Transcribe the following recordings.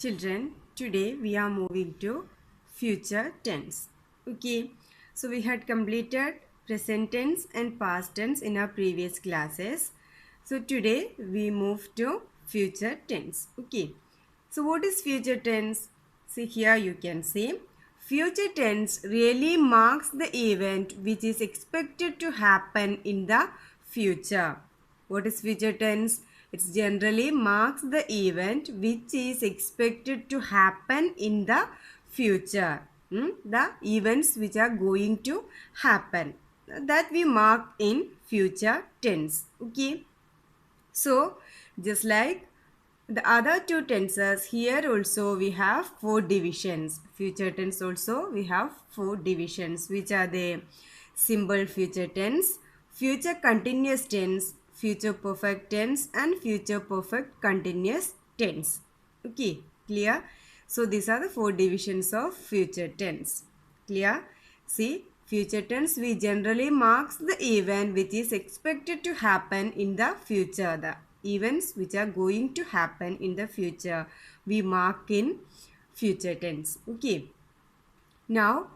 Children, today we are moving to future tense. Okay, so we had completed present tense and past tense in our previous classes. So today we move to future tense. Okay, so what is future tense? See here you can see future tense really marks the event which is expected to happen in the future. What is future tense? It generally marks the event which is expected to happen in the future. The events which are going to happen that we mark in future tense. Okay. So just like the other two tenses, here also we have four divisions. Future tense also we have four divisions, which are the simple future tense, future continuous tense, future perfect tense, and future perfect continuous tense. Okay, clear? So these are the four divisions of future tense. Clear? See, future tense we generally marks the event which is expected to happen in the future. The events which are going to happen in the future we mark in future tense. Okay. Now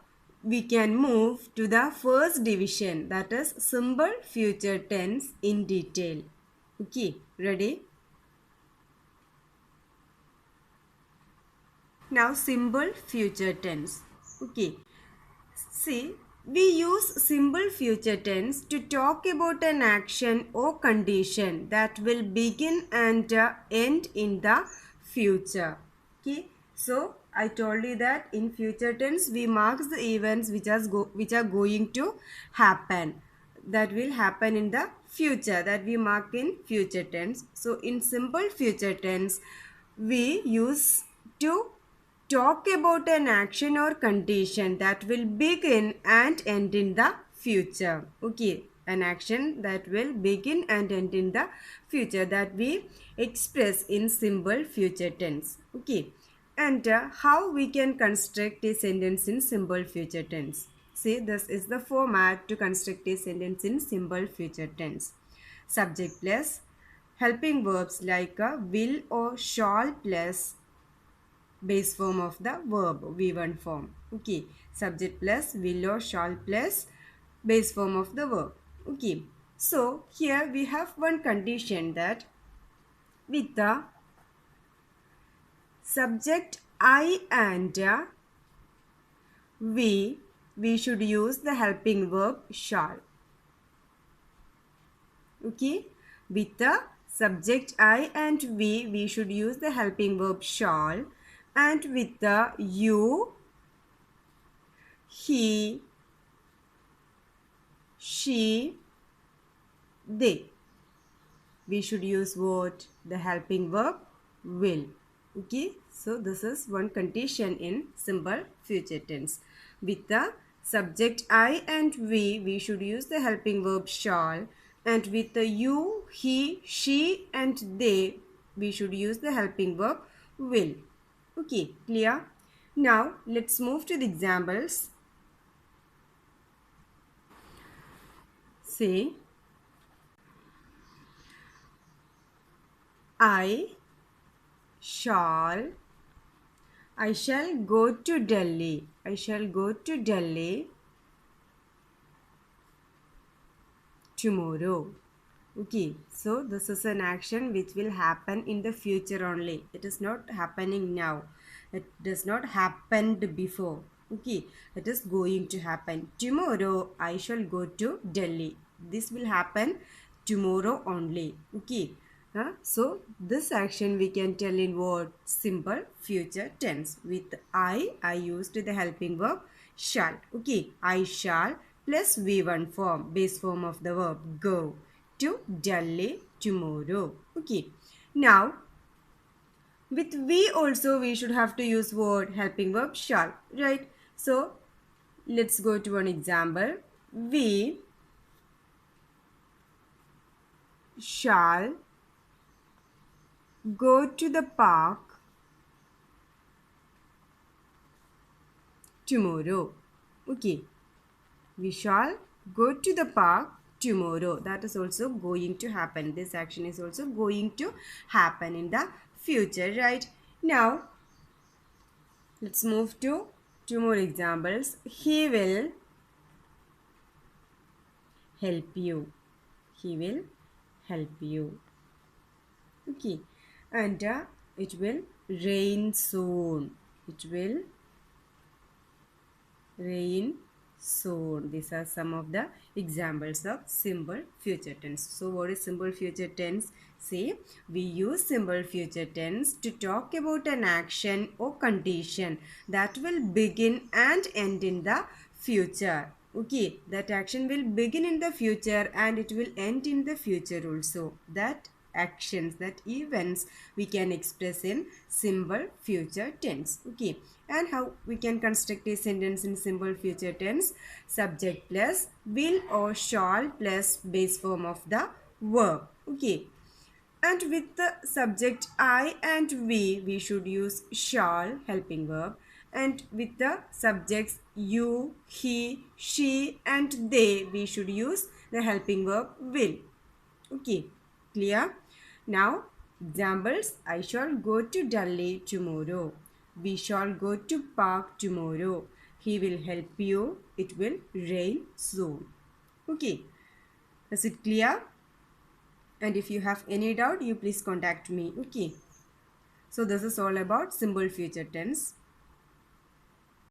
we can move to the first division, that is simple future tense in detail. Okay, ready? Now simple future tense. Okay. See, we use simple future tense to talk about an action or condition that will begin and end in the future. Okay, so I told you that in future tense we mark the events which are going to happen, that will happen in the future, that we mark in future tense. So in simple future tense we use to talk about an action or condition that will begin and end in the future. Okay, an action that will begin and end in the future that we express in simple future tense. Okay, and how we can construct a sentence in simple future tense. See, this is the format to construct a sentence in simple future tense. Subject plus helping verbs like will or shall plus base form of the verb V1 form. Okay, subject plus will or shall plus base form of the verb. Okay, so here we have one condition that with the subject I and we should use the helping verb shall. Okay, with the subject I and we should use the helping verb shall, and with the you, he, she, they, we should use what? The helping verb will. Okay, so this is one condition in simple future tense. With the subject I and we should use the helping verb shall, and with the you, he, she, and they, we should use the helping verb will. Okay, clear? Now let's move to the examples. Say, I shall go to Delhi. I shall go to Delhi tomorrow. Okay, so this is an action which will happen in the future only. It is not happening now. It does not happened before. Okay, it is going to happen. Tomorrow I shall go to Delhi. This will happen tomorrow only. Okay. So this action we can tell in what? Simple future tense. With I used the helping verb shall. Okay, I shall plus V1 form, base form of the verb go to Delhi tomorrow. Okay, now with we also we should have to use word helping verb shall, right? So let's go to an example. We shall go to the park tomorrow. Okay, we shall go to the park tomorrow. That is also going to happen. This action is also going to happen in the future, right? Now Let's move to two more examples. He will help you. He will help you. Okay. And it will rain soon. It will rain soon. These are some of the examples of simple future tense. So what is simple future tense? See, we use simple future tense to talk about an action or condition that will begin and end in the future. Okay, that action will begin in the future and it will end in the future also. That actions, that events we can express in simple future tense. Okay, and how we can construct a sentence in simple future tense? Subject plus will or shall plus base form of the verb. Okay, and with the subject I and we should use shall helping verb, and with the subjects you, he, she and they, we should use the helping verb will. Okay, clear? Now, examples. I shall go to Delhi tomorrow. We shall go to park tomorrow. He will help you. It will rain soon. Okay, is it clear? And if you have any doubt, you please contact me. Okay, so this is all about simple future tense.